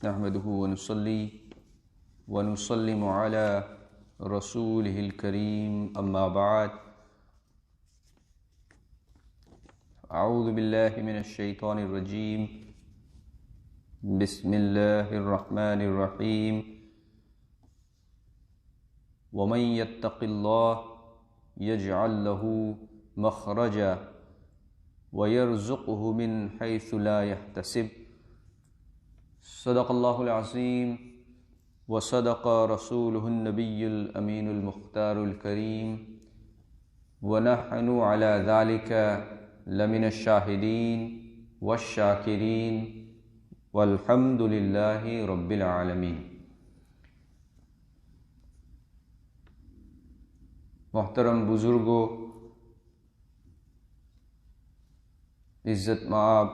नहमदुहु व नुसल्ली व नुसल्लिमु अला रसूलिहिल करीम अम्मा बाद। अऊज़ु बिल्लाहि मिनश शैतानिर रजीम। बिस्मिल्लाहिर रहमानिर रहीम। व मन यत्तक़िल्लाह यजअल लहू मख़रजा व यरज़ुक़हु मिन हैसु ला यहतसिब। सदक़ल्लाहुल अज़ीम व सदक़ रसूलुहुन नबियुल अमीनुल मुख़्तारुल करीम व नहनु अला ज़ालिका लमिनश शाहिदीन वश्शाकिरीन वल्हम्दुलिल्लाहि रब्बिल आलमीन। मोहतरम बुज़ुर्गों, इज़्ज़त माब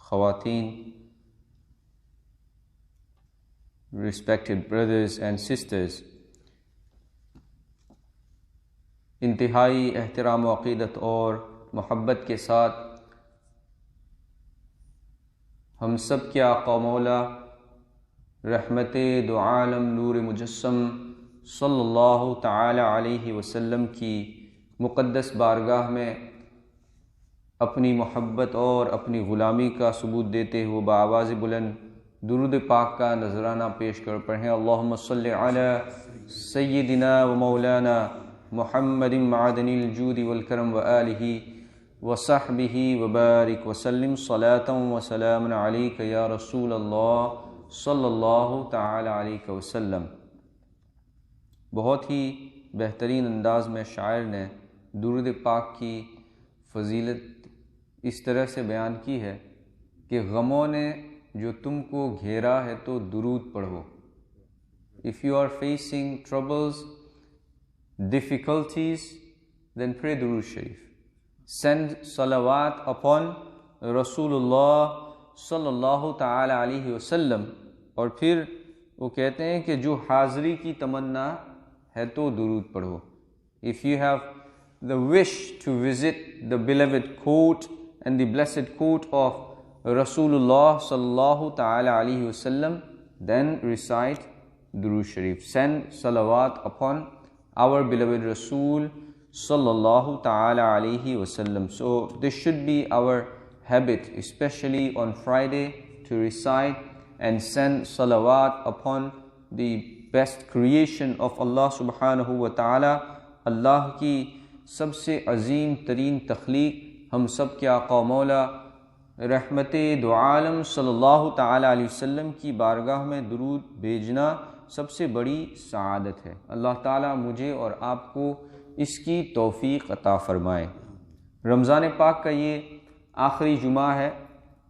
ख़वातीन, respected brothers and sisters, इंतहाई एहतराम व अक़ीदत और मोहब्बत के साथ हम सब के आक़ा मौला रहमते दो आलम नूर मुजस्सम सल्लल्लाहु तआला अलैहि वसल्लम की मुक़द्दस बारगाह में अपनी मोहब्बत और अपनी ग़ुलामी का सबूत देते हुए बाआवाज़ बुलंद दुरूद पाक का नजराना पेश कर पढ़ें। अल्लाहुम्मा सल्लि अला सय्यिदिना व मौलाना मुहम्मदिन मअदनिल जूदि वल करम व आलिहि व सहबिहि व बारिक व सल्लिम सलातन व सलामन अलैका या रसूल अल्लाह सल्लल्लाहु तआला अलैहि वसल्लम। बहुत ही बेहतरीन अंदाज में शायर ने दुरूद पाक की फ़जीलत इस तरह से बयान की है कि गमों ने जो तुमको घेरा है तो दुरूद पढ़ो। If you are facing troubles, difficulties, then pray दुरूद शरीफ। Send salawat upon Rasulullah sallallahu ta'ala alaihi wasallam। और फिर वो कहते हैं कि जो हाज़री की तमन्ना है तो दुरूद पढ़ो। If you have the wish to visit the beloved court and the blessed court of Rasulullah sallallahu ta'ala alaihi wasallam, then recite Durood Sharif. Send salawat upon our beloved Rasul sallallahu ta'ala alaihi wasallam. So this should be our habit, especially on Friday, to recite and send salawat upon the best creation of Allah subhanahu wa ta'ala। Allah की सबसे अजीम तरीन तख्लीक हम सब के आका मौला रहमते दो आलम सल्लल्लाहु ताला अलैहि वसल्लम की बारगाह में दुरूद भेजना सबसे बड़ी सआदत है। अल्लाह ताला मुझे और आपको इसकी तौफीक अता फ़रमाए। रमज़ान पाक का ये आखिरी जुमा है।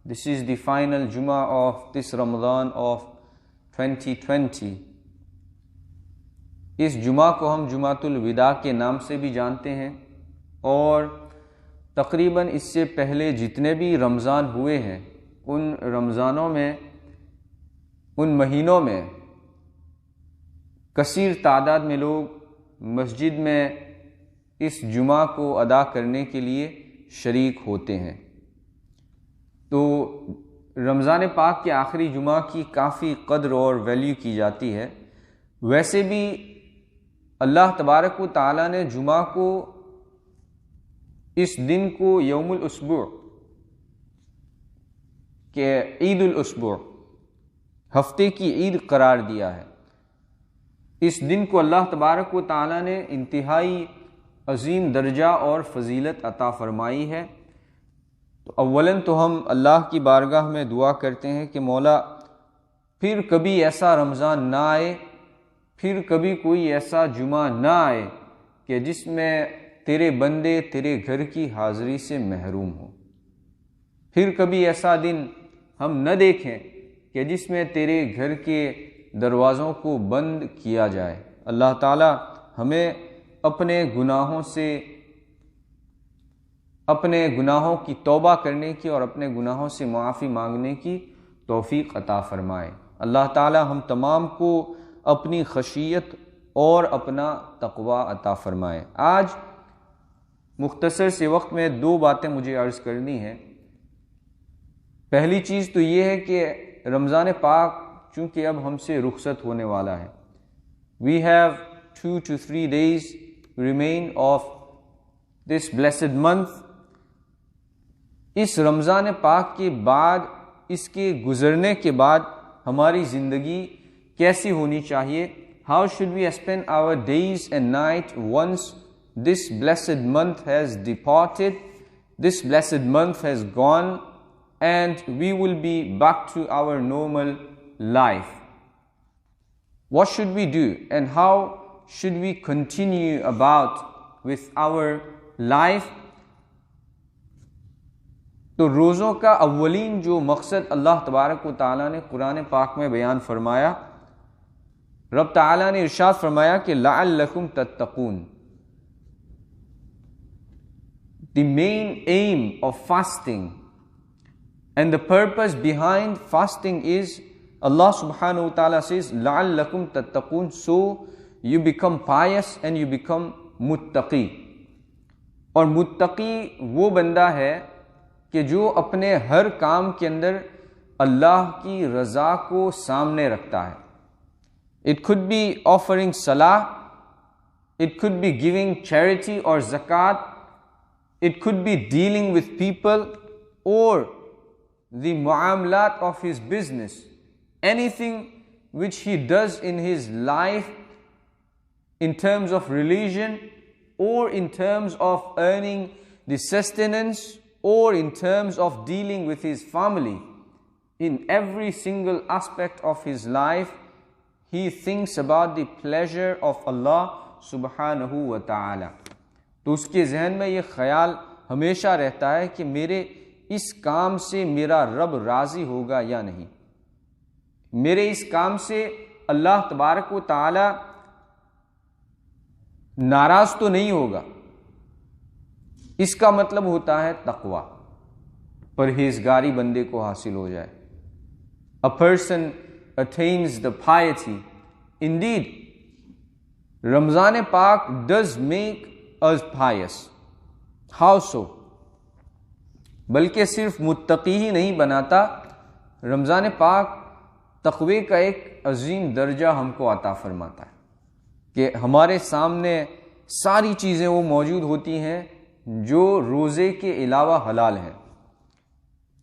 दिस इज़ द फाइनल जुमा ऑफ दिस रमज़ान ऑफ 2020। इस जुमा को हम जुमातुल विदा के नाम से भी जानते हैं और तकरीबन इससे पहले जितने भी रमज़ान हुए हैं उन रमज़ानों में, उन महीनों में कसीर तादाद में लोग मस्जिद में इस जुमा को अदा करने के लिए शरीक होते हैं। तो रमज़ान पाक के आखिरी जुमा की काफ़ी कद्र और वैल्यू की जाती है। वैसे भी अल्लाह तबारक व तआला ने जुमा को, इस दिन को यौमुल उसबू के ईदुल उसबू, हफ्ते की ईद करार दिया है। इस दिन को अल्लाह तबारक व तआला ने इंतहाई अजीम दर्जा और फजीलत अता फरमाई है। तो अव्वलन तो हम अल्लाह की बारगाह में दुआ करते हैं कि मौला फिर कभी ऐसा रमज़ान ना आए, फिर कभी कोई ऐसा जुमा ना आए कि जिसमें तेरे बंदे तेरे घर की हाज़िरी से महरूम हो। फिर कभी ऐसा दिन हम न देखें कि जिसमें तेरे घर के दरवाज़ों को बंद किया जाए। अल्लाह ताला हमें अपने गुनाहों से, अपने गुनाहों की तौबा करने की और अपने गुनाहों से माफ़ी मांगने की तौफीक अता फ़रमाए। अल्लाह ताला हम तमाम को अपनी खशियत और अपना तक़वा अता फ़रमाए। आज मुख्तसर से वक्त में दो बातें मुझे अर्ज़ करनी हैं। पहली चीज़ तो ये है कि रमज़ान पाक चूँकि अब हमसे रुखसत होने वाला है, we have 2 to 3 days remain of this blessed month. इस रमज़ान पाक के बाद, इसके गुज़रने के बाद हमारी ज़िंदगी कैसी होनी चाहिए? How should we spend our days and night once this blessed month has departed, this blessed month has gone, and we will be back to our normal life? What should we do and how should we continue about with our life? तो रोज़ों का अव्वलीन जो मकसद अल्लाह तबारक व तआला ने कुरान पाक में बयान फरमाया, रब तआला ने इरशाद फरमाया कि लअल्लकुम तत्तकून. The main aim of fasting and the purpose behind fasting is, Allah subhanahu wa ta'ala says, la'allakum tattaqoon, so you become pious and you become muttaqi. और मुत्तकी वो बंदा है कि जो अपने हर काम के अंदर अल्लाह की रज़ा को सामने रखता है. It could be offering salah, it could be giving charity or zakat, it could be dealing with people or the muamalat of his business. Anything which he does in his life in terms of religion or in terms of earning the sustenance or in terms of dealing with his family, in every single aspect of his life, he thinks about the pleasure of Allah subhanahu wa ta'ala. तो उसके जहन में ये ख्याल हमेशा रहता है कि मेरे इस काम से मेरा रब राज़ी होगा या नहीं, मेरे इस काम से अल्लाह तबारक व तआला नाराज तो नहीं होगा. इसका मतलब होता है तकवा, परहेजगारी बंदे को हासिल हो जाए. A person attains the piety. Indeed, Ramzan Pak does make us pious. How so? बल्कि सिर्फ मुत्तकी ही नहीं बनाता, रमज़ान पाक तक़वे का एक अजीम दर्जा हमको अता फरमाता है कि हमारे सामने सारी चीज़ें वो मौजूद होती हैं जो रोज़े के अलावा हलाल हैं.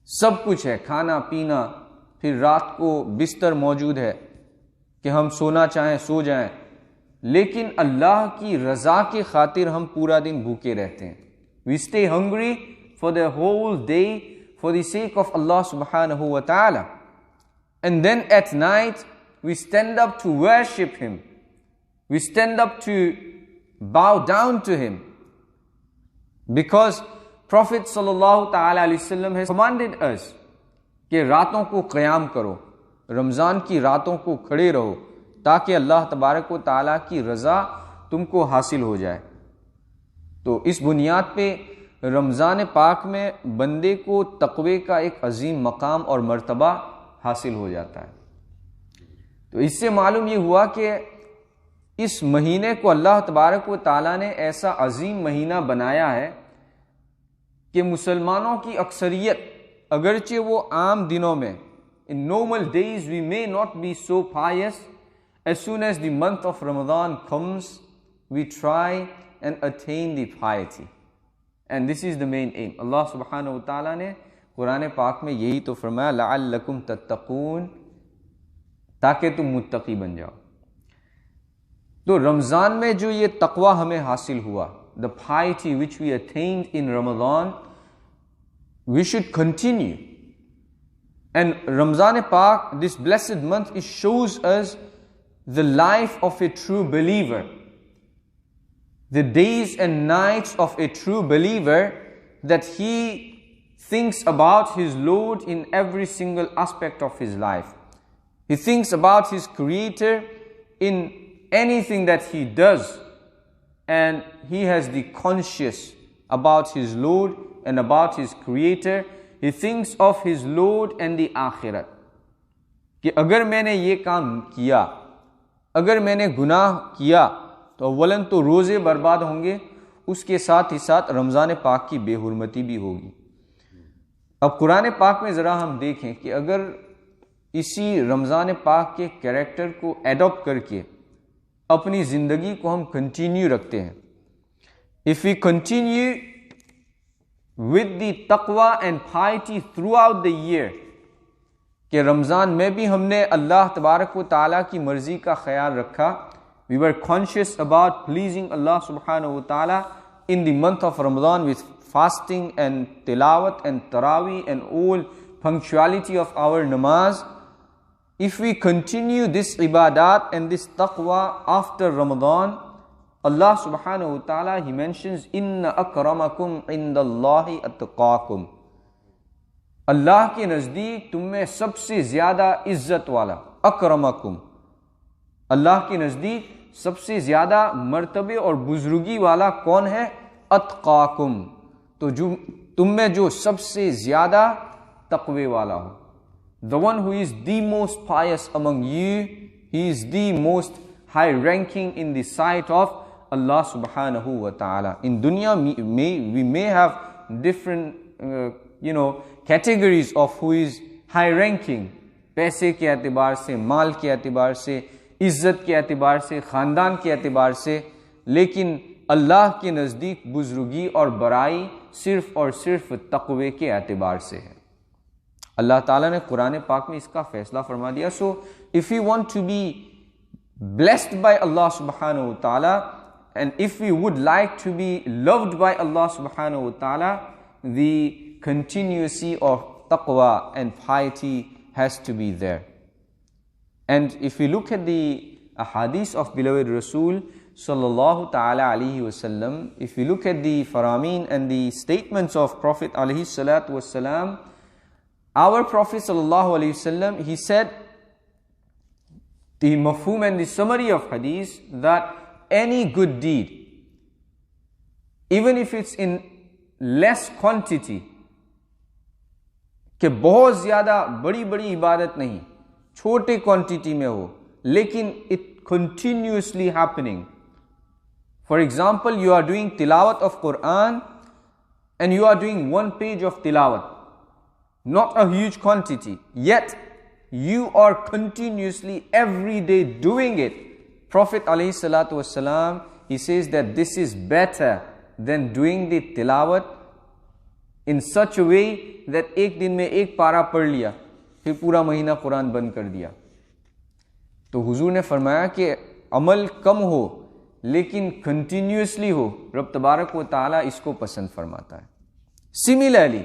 सब कुछ है, खाना पीना, फिर रात को बिस्तर मौजूद है कि हम सोना चाहें सो जाएं, लेकिन अल्लाह की रज़ा के खातिर हम पूरा दिन भूखे रहते हैं. We stay hungry for the whole day for the sake of Allah subhanahu wa ta'ala. And then at night we stand up to worship Him. We stand up to bow down to Him. Because Prophet sallallahu ta'ala alayhi wasallam has commanded us कि रातों को क़याम करो, रमज़ान की रातों को खड़े रहो ताकि अल्लाह तबारक व ताला की रज़ा तुमको हासिल हो जाए. तो इस बुनियाद पे रमज़ान पाक में बंदे को तक़वे का एक अजीम मकाम और मर्तबा हासिल हो जाता है. तो इससे मालूम ये हुआ कि इस महीने को अल्लाह तबारक व ताला ने ऐसा अजीम महीना बनाया है कि मुसलमानों की अक्सरियत, अगरचे वो आम दिनों में, in normal days we may not be so pious, as soon as the month of Ramadan comes we try and attain the piety. And this is the main aim. Allah subhanahu wa ta'ala ने कुरान पाक में यही तो फरमाया, लअल्लकुम तत्तकून, ताकि तुम मुत्तकी बन जाओ. तो रमज़ान में जो ये तकवा हमें हासिल हुआ, the piety which we attained in Ramadan, we should continue. And Ramzan Pak, this blessed month, it shows us the life of a true believer, the days and nights of a true believer, that he thinks about his Lord in every single aspect of his life. He thinks about his Creator in anything that he does, and he has the conscious about his Lord and about his Creator. He thinks of his Lord and the Akhirat. कि अगर मैंने ये काम किया, अगर मैंने गुनाह किया, तो अव्वलन तो रोज़े बर्बाद होंगे, उसके साथ ही साथ रमज़ान पाक की बेहुरमती भी होगी. अब कुरान पाक में ज़रा हम देखें कि अगर इसी रमज़ान पाक के कैरेक्टर को एडॉप्ट करके अपनी ज़िंदगी को हम कंटिन्यू रखते हैं, if we continue with the तक़वा and piety throughout the year, कि रमज़ान में भी हमने अल्लाह तबारक व तआला की मर्ज़ी का ख्याल रखा, we were conscious about pleasing Allah सुब्हानहू व तआला in the month of Ramzan with fasting and tilawat and tarawih and all punctuality of our namaz. If we continue this ibadat and this taqwa after Ramadan, Allah subhanahu wa ta'ala, He mentions, inna akramakum indallahi atqakum. Allah के नज़दीक तुम में सबसे ज़्यादा इज़्ज़त वाला, अक्रमकुम, अल्लाह के नज़दीक सबसे ज़्यादा मर्तबे और बुजुर्गी वाला कौन है? अत्काकुम, तो जो तुम में जो सबसे ज्यादा तकवे वाला हो. The one who is the most pious among you, he is the most high ranking in the sight of Allah subhanahu wa ta'ala. In dunya we may have different categories of who is high ranking, पैसे के एतबार से, माल के एतबार से, इज्जत के एतबार से, ख़ानदान के एतबार से, लेकिन अल्लाह के नज़दीक बुजुर्गी और बराई सिर्फ और सिर्फ तक़वे के एतबार से है. अल्लाह ताला ने कुरान पाक में इसका फैसला फरमा दिया. So if you want to be blessed by Allah सुब्हानहू व तआला and if you would like to be loved by Allah सुब्हानहू व तआला, द कंटिन्यूसी ऑफ तक़वा and piety has to be there. And if you look at the अहादीस of beloved रसूल sallallahu ta'ala alayhi wasallam, if you look at the farameen and the statements of Prophet alayhi salatu wasalam, our Prophet sallallahu alayhi wasallam, he said, the mafhum and the summary of hadith, that any good deed, even if it's in less quantity, कि बहुत ज़्यादा बड़ी बड़ी इबादत नहीं, छोटे quantity में हो, लेकिन it continuously happening. For example, you are doing tilawat of Quran and you are doing one page of tilawat, not a huge quantity, yet you are continuously every day doing it. Prophet alayhi salatu wasalam, he says that this is better than doing the tilawat in such a way that एक दिन में एक पारा पढ़ लिया, फिर पूरा महीना कुरान बंद कर दिया. तो हुजूर ने फरमाया कि अमल कम हो लेकिन कंटिन्यूसली हो, रब तबारक व ताला इसको पसंद फरमाता है. Similarly,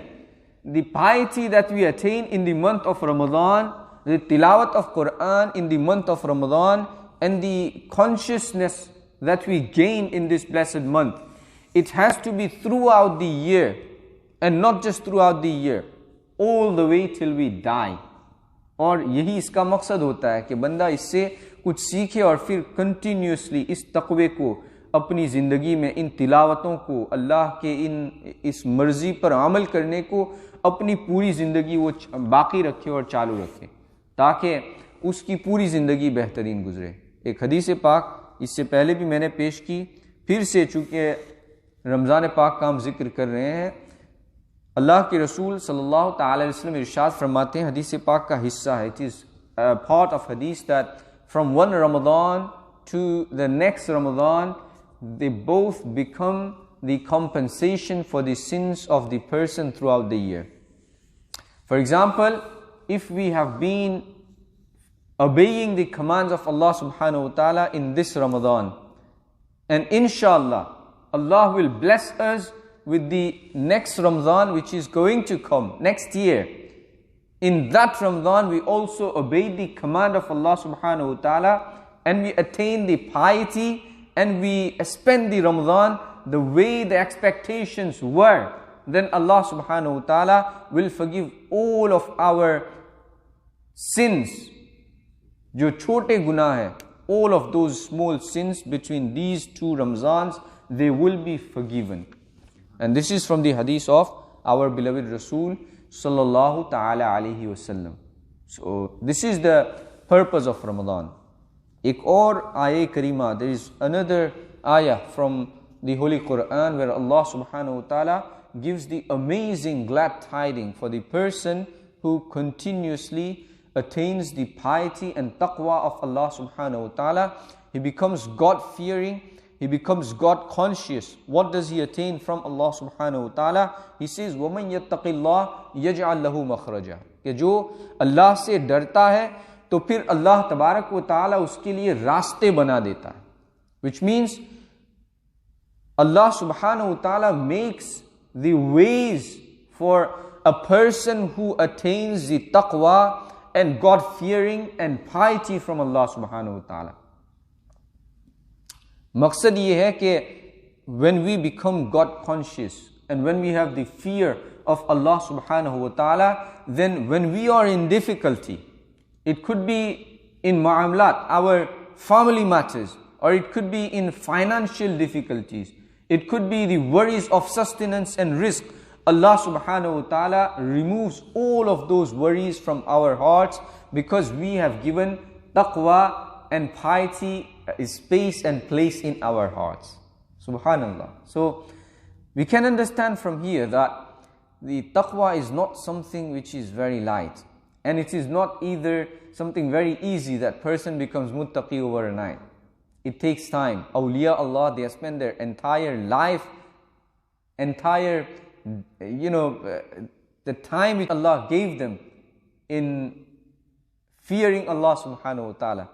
the piety that we attain in the month of Ramadan, the tilawat of Quran in the month of Ramadan, and the consciousness that we gain in this blessed month, it has to be throughout the year, and not just throughout the year, all the way till we die. और यही इसका मकसद होता है कि बंदा इससे कुछ सीखे और फिर कंटिन्यूसली इस तक़वे को अपनी ज़िंदगी में, इन तिलावतों को, अल्लाह के इस मर्ज़ी पर अमल करने को अपनी पूरी ज़िंदगी वो बाकी रखे और चालू रखे, ताकि उसकी पूरी ज़िंदगी बेहतरीन गुजरे. एक हदीस पाक इससे पहले भी मैंने पेश की, फिर से चूँकि रमज़ान पाक का हम जिक्र कर रहे हैं, अल्लाह के रसूल सल्लल्लाहु अलैहि वसल्लम इरशाद फरमाते हैं, हदीस पाक का हिस्सा है, it is part of hadith, that from one Ramzan to the next Ramzan they both become the compensation for the sins of the person throughout the year. For example, if we have been obeying the commands of Allah subhanahu wa ta'ala in this Ramadan, and inshallah Allah will bless us with the next Ramadan which is going to come next year. In that Ramadan we also obey the command of Allah subhanahu wa ta'ala and we attain the piety and we spend the Ramadan the way the expectations were, then Allah subhanahu wa ta'ala will forgive all of our sins. Jo chote gunah hai, all of those small sins between these two Ramzans, they will be forgiven. And this is from the hadith of our beloved Rasul sallallahu ta'ala alayhi wasallam. So this is the purpose of Ramadan. Ek aur ayah karima, there is another ayah from the Holy Quran where Allah subhanahu wa ta'ala gives the amazing glad tidings for the person who continuously attains the piety and taqwa of Allah subhanahu wa ta'ala. He becomes God-fearing, he becomes God-conscious. What does he attain from Allah subhanahu wa ta'ala? He says, وَمَنْ يَتَّقِ اللَّهِ يَجْعَلْ لَهُ مَخْرَجًا, कि जो अल्लाह से डरता है तो फिर अल्लाह तबारक व ताला उसके लिए रास्ते बना देता है. Which means Allah subhanahu wa ta'ala makes the ways for a person who attains the taqwa and God-fearing and piety from Allah subhanahu wa ta'ala. Maqsad ye hai कि when we become God conscious and when we have the fear of Allah subhanahu wa ta'ala, then when we are in difficulty, it could be in mu'amalat, our family matters, or it could be in financial difficulties, it could be the worries of sustenance and risk, Allah subhanahu wa ta'ala removes all of those worries from our hearts because we have given taqwa and piety space and place in our hearts. Subhanallah. So we can understand from here that the taqwa is not something which is very light, and it is not either something very easy that person becomes muttaqi overnight. It takes time. Awliya Allah, they spend their entire life, the time which Allah gave them in fearing Allah subhanahu wa ta'ala,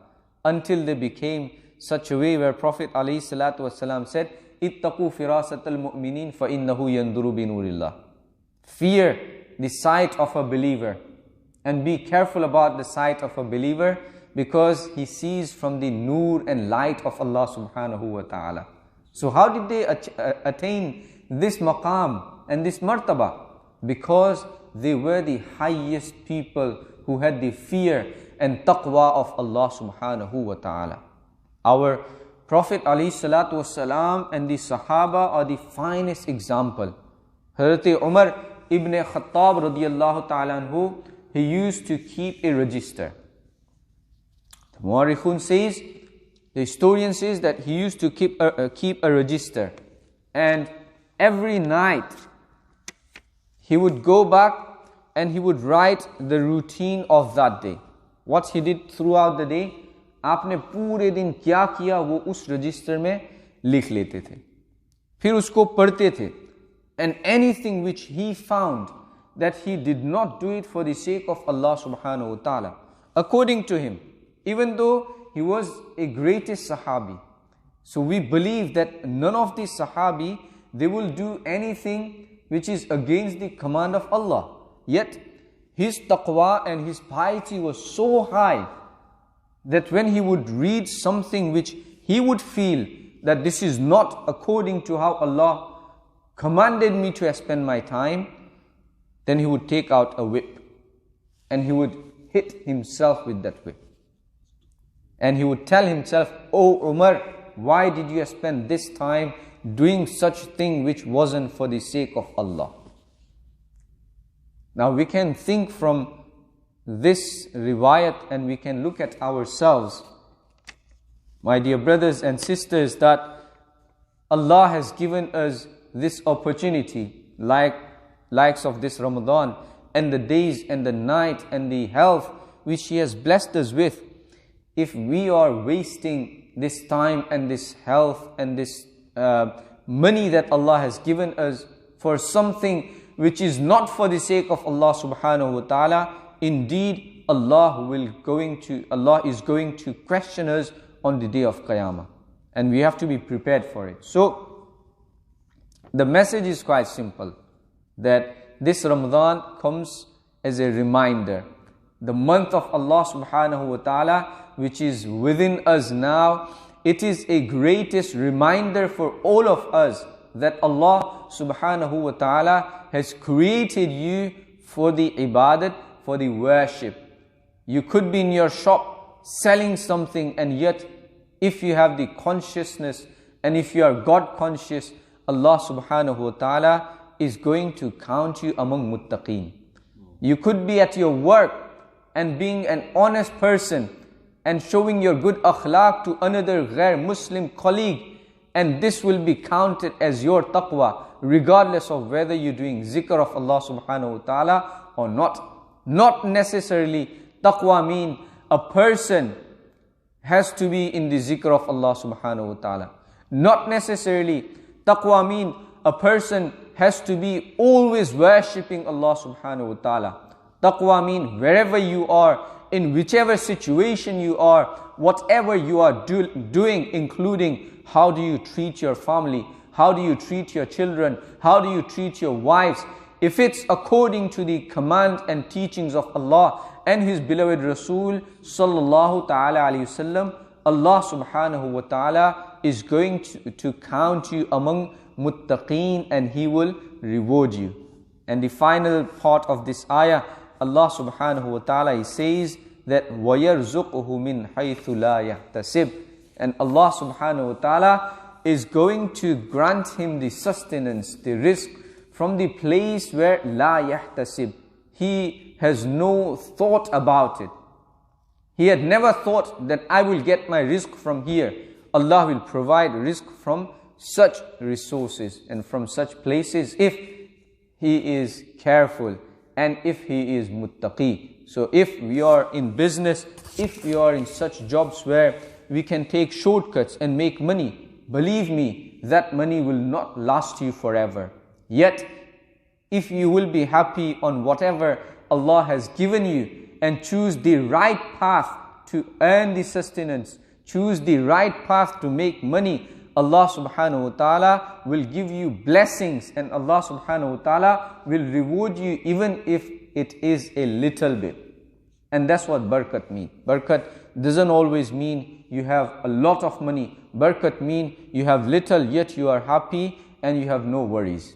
until they became such a way where Prophet alayhi salatu wasalam said, ittaqu firasat al-mu'minin fa innahu yanduru bi nurillah. Fear the sight of a believer and be careful about the sight of a believer, because he sees from the nur and light of Allah subhanahu wa ta'ala. So how did they attain this maqam and this martaba? Because they were the highest people who had the fear and taqwa of Allah subhanahu wa ta'ala. Our Prophet alayhi salatu wasalam and the Sahaba are the finest example. Hazrat Umar ibn Khattab radiyallahu ta'ala anhu, he used to keep a register. The Mu'arrikhun says, the historian says that he used to keep a register, and every night he would go back and he would write the routine of that day. What he did throughout the day, आपने पूरे दिन क्या किया वो उस register में लिख लेते थे, फिर उसको पढ़ते थे. And anything which he found that he did not do it for the sake of Allah subhanahu wa ta'ala, according to him, even though he was a greatest sahabi. So we believe that none of these sahabi, they will do anything which is against the command of Allah. Yet his taqwa and his piety was so high that when he would read something which he would feel that this is not according to how Allah commanded me to spend my time, then he would take out a whip and he would hit himself with that whip. And he would tell himself, "Oh Umar, why did you spend this time doing such thing which wasn't for the sake of Allah?" Now we can think from this riwayat and we can look at ourselves, my dear brothers and sisters, that Allah has given us this opportunity, likes of this Ramadan, and the days and the night and the health which He has blessed us with. If we are wasting this time and this health and this money that Allah has given us for something which is not for the sake of Allah subhanahu wa ta'ala, indeed Allah is going to question us on the day of Qiyamah, and we have to be prepared for it. So the message is quite simple, that this Ramadan comes as a reminder. The month of Allah subhanahu wa ta'ala, which is within us now, it is a greatest reminder for all of us that Allah subhanahu wa ta'ala has created you for the ibadat, for the worship. You could be in your shop selling something, and yet if you have the consciousness and if you are God conscious, Allah subhanahu wa ta'ala is going to count you among muttaqeen. You could be at your work and being an honest person and showing your good akhlaq to another ghair Muslim colleague, and this will be counted as your taqwa, regardless of whether you're doing zikr of Allah subhanahu wa ta'ala or not. Not necessarily taqwa mean a person has to be in the zikr of Allah subhanahu wa ta'ala. Not necessarily taqwa mean a person has to be always worshipping Allah subhanahu wa ta'ala. Taqwa mean wherever you are, in whichever situation you are, whatever you are doing, including how do you treat your family, how do you treat your children, how do you treat your wives. If it's according to the command and teachings of Allah and His beloved Rasul sallallahu ta'ala alayhi wasallam, Allah subhanahu wa ta'ala is going to count you among muttaqeen and He will reward you. And the final part of this ayah, Allah subhanahu wa ta'ala, He says that وَيَرْزُقُهُ مِنْ حَيْثُ لَا يَحْتَسِبْ, and Allah subhanahu wa ta'ala is going to grant him the sustenance, the rizq, from the place where la yahtasib. He has no thought about it. He had never thought that I will get my rizq from here. Allah will provide rizq from such resources and from such places if he is careful and if he is muttaqi. So if we are in business, if we are in such jobs where we can take shortcuts and make money, believe me, that money will not last you forever. Yet, if you will be happy on whatever Allah has given you and choose the right path to earn the sustenance, choose the right path to make money, Allah subhanahu wa ta'ala will give you blessings and Allah subhanahu wa ta'ala will reward you even if it is a little bit. And that's what barakat means. Barakat doesn't always mean you have a lot of money. Barakat means you have little yet you are happy and you have no worries.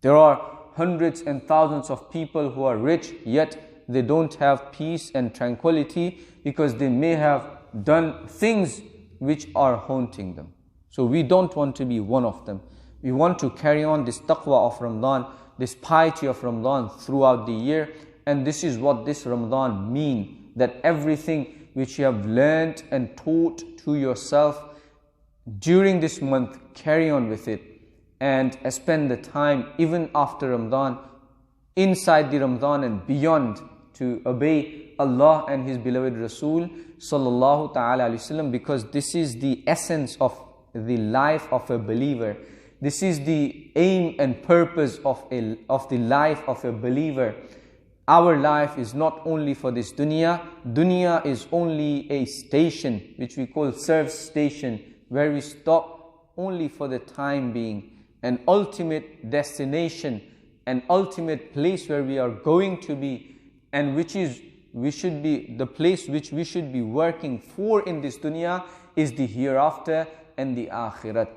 There are hundreds and thousands of people who are rich yet they don't have peace and tranquility because they may have done things which are haunting them. So we don't want to be one of them. We want to carry on this taqwa of Ramadan, this piety of Ramadan throughout the year. And this is what this Ramadan means, that everything which you have learned and taught to yourself during this month, carry on with it and spend the time even after Ramadan, inside the Ramadan and beyond, to obey Allah and His beloved Rasul sallallahu ta'ala alayhi wasallam, because this is the essence of the life of a believer. This is the aim and purpose of the life of a believer. Our life is not only for this dunya. Dunya is only a station which we call service station, where we stop only for the time being. An ultimate destination, an ultimate place where we are going to be, and the place which we should be working for in this dunya is the hereafter and the akhirat.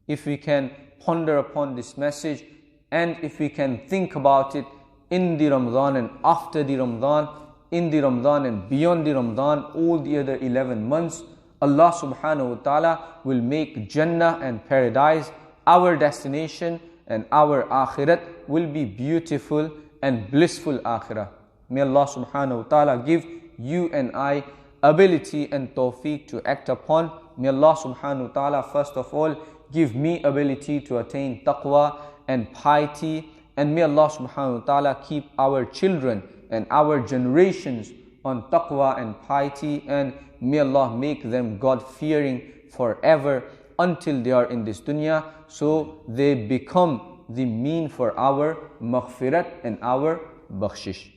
If we can ponder upon this message and if we can think about it in the Ramadan and after the Ramadan, in the Ramadan and beyond the Ramadan, all the other 11 months, Allah subhanahu wa ta'ala will make Jannah and paradise our destination, and our akhirat will be beautiful and blissful akhirah. May Allah subhanahu wa ta'ala give you and I ability and tawfiq to act upon. May Allah subhanahu wa ta'ala first of all give me ability to attain taqwa and piety, and may Allah subhanahu wa ta'ala keep our children and our generations on taqwa and piety, and may Allah make them God-fearing forever until they are in this dunya, so they become the mean for our maghfirat and our bakhshish.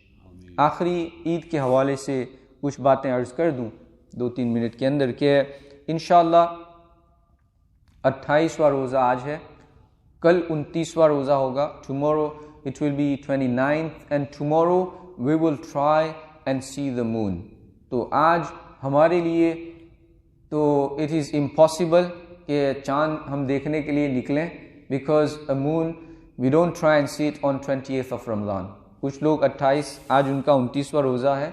आखिरी ईद के हवाले से कुछ बातें अर्ज कर दूं 2-3 minute के अंदर के इंशाअल्लाह 28वां रोज़ा आज है, कल 29वां रोज़ा होगा. Tomorrow it will be 29th and tomorrow we will try and see the moon. तो आज हमारे लिए तो it is impossible कि चांद हम देखने के लिए निकलें, because a moon we don't try and see it on 28th of Ramadan. कुछ लोग 28, आज उनका 29वां रोज़ा है.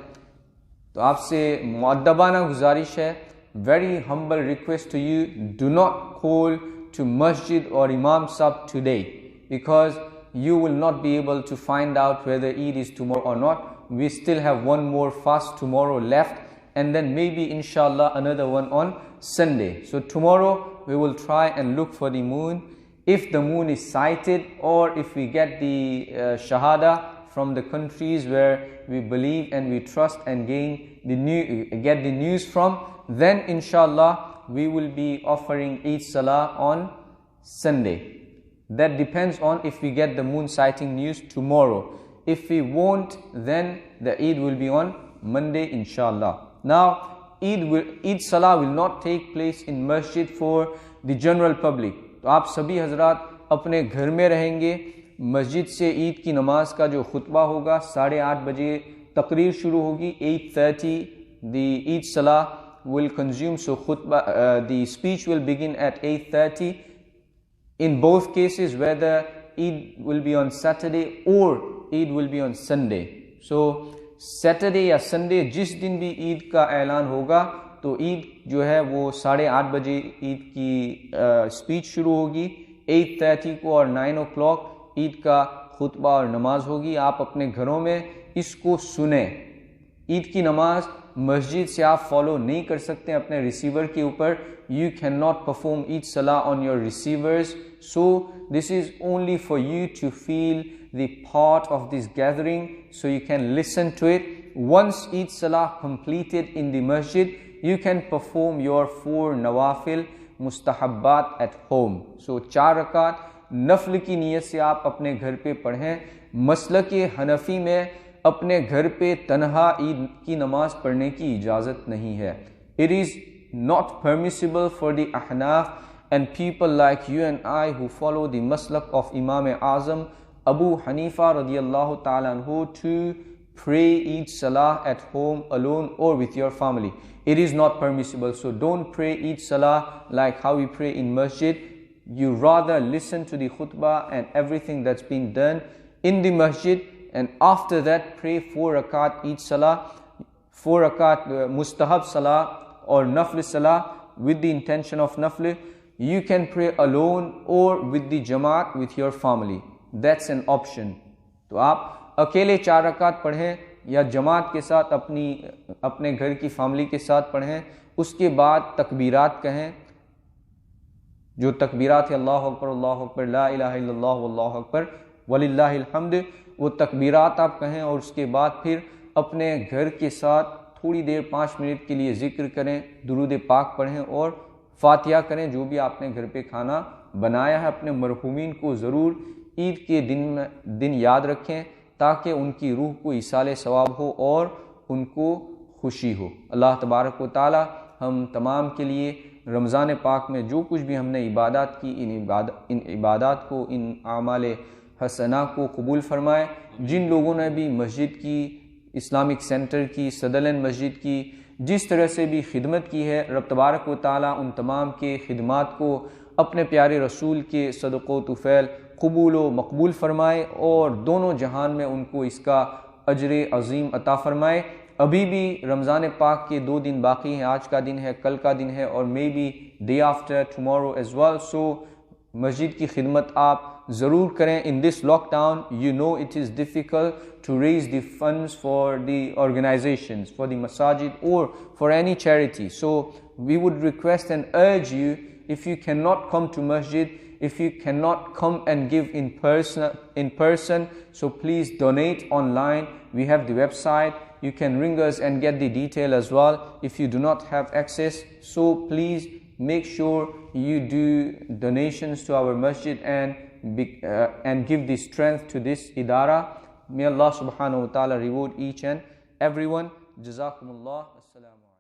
तो आपसे मुअद्दबाना गुजारिश है, very humble request to you, do not call to masjid or imam sahab today, because you will not be able to find out whether Eid is tomorrow or not. We still have one more fast tomorrow left, and then maybe inshallah another one on Sunday. So tomorrow we will try and look for the moon. If the moon is sighted, or if we get the shahada from the countries where we believe and we trust and get the news from, then inshallah we will be offering Eid Salah on Sunday. That depends on if we get the moon sighting news tomorrow. If we won't, then the Eid will be on Monday inshallah. Now Eid Salah will not take place in masjid for the general public. तो आप सभी हजरात अपने घर में रहेंगे. मस्जिद से ईद की नमाज का जो खुतबा होगा 8:30 बजे तकरीर शुरू होगी. 8:30 the Eid Salah will consume, so the speech will begin at 8:30. In both cases, whether Eid will be on Saturday or Eid will be on Sunday. So Saturday या Sunday जिस दिन भी ईद का ऐलान होगा, तो ईद जो है वो 8:30 बजे ईद की स्पीच शुरू होगी. 8:30 को और 9 o'clock ईद का खुतबा और नमाज होगी. आप अपने घरों में इसको सुने. ईद की नमाज मस्जिद से आप फॉलो नहीं कर सकते अपने रिसीवर के ऊपर. You cannot perform Eid Salah on your receivers. So this is only for you to feel the part of this gathering, so you can listen to it. Once Eid Salah completed in the masjid, you can perform your 4 nawafil mustahabbat at home. So 4 रकात नफल की नीयत से आप अपने घर पे पढ़ें. मसलक हनफी में अपने घर पे तन्हा ईद की नमाज पढ़ने की इजाज़त नहीं है. It is not permissible for the Ahnaf and people like you and I who follow the maslak of Imam Azam Abu Hanifa radiyallahu ta'ala anhu to pray Eid Salah at home alone or with your family. It is not permissible. So don't pray Eid Salah like how we pray in masjid. You rather listen to the khutbah and everything that's been done in the masjid, and after that pray 4 rakat Eid Salah, 4 rakat mustahab Salah or nafl Salah with the intention of nafl. You can pray alone or with the jamaat with your family. That's an option. तो आप अकेले 4 रकात पढ़ें या जमात के साथ अपने घर की फैमिली के साथ पढ़ें. उसके बाद तकबीरात कहें. जो तकबीरात है अल्लाहु अकबर, ला इलाहा इल्लल्लाह वल्लाहु अकबर वलिल्लाहिल हम्द, वो तकबीरात आप कहें. और उसके बाद फिर अपने घर के साथ थोड़ी देर 5 मिनट के लिए ज़िक्र करें, दुरूद पाक पढ़ें और फातिहा करें. जो भी आपने घर पे खाना बनाया है, अपने मरहूमीन को ज़रूर ईद के दिन याद रखें ताकि उनकी रूह को इसाले सवाब हो और उनको खुशी हो. अल्लाह तबारक व तआला हम तमाम के लिए रमज़ान पाक में जो कुछ भी हमने इबादत की, इन इबादत को, इन आमाल हसना को कबूल फरमाए. जिन लोगों ने भी मस्जिद की, इस्लामिक सेंटर की, सदरलैंड मस्जिद की जिस तरह से भी खिदमत की है, रब तबारक व तआला उन तमाम के खिदमात को अपने प्यारे रसूल के सदक़ो तुफ़ैल कबूल व मकबूल फरमाए और दोनों जहान में उनको इसका अजर अज़ीम अता फरमाए. अभी भी रमज़ान पाक के 2 दिन बाकी हैं. आज का दिन है, कल का दिन है और maybe day after tomorrow as well. So मस्जिद की खिदमत आप ज़रूर करें. In this lockdown you know it is difficult to raise the funds for the organizations, for the masajid or for any charity. So we would request and urge you, if you cannot come to masjid, if you cannot come and give in person, so please donate online. We have the website. You can ring us and get the detail as well if you do not have access. So please make sure you do donations to our masjid and give the strength to this idara. May Allah subhanahu wa ta'ala reward each and everyone. Jazakumullah. Assalamu alaikum.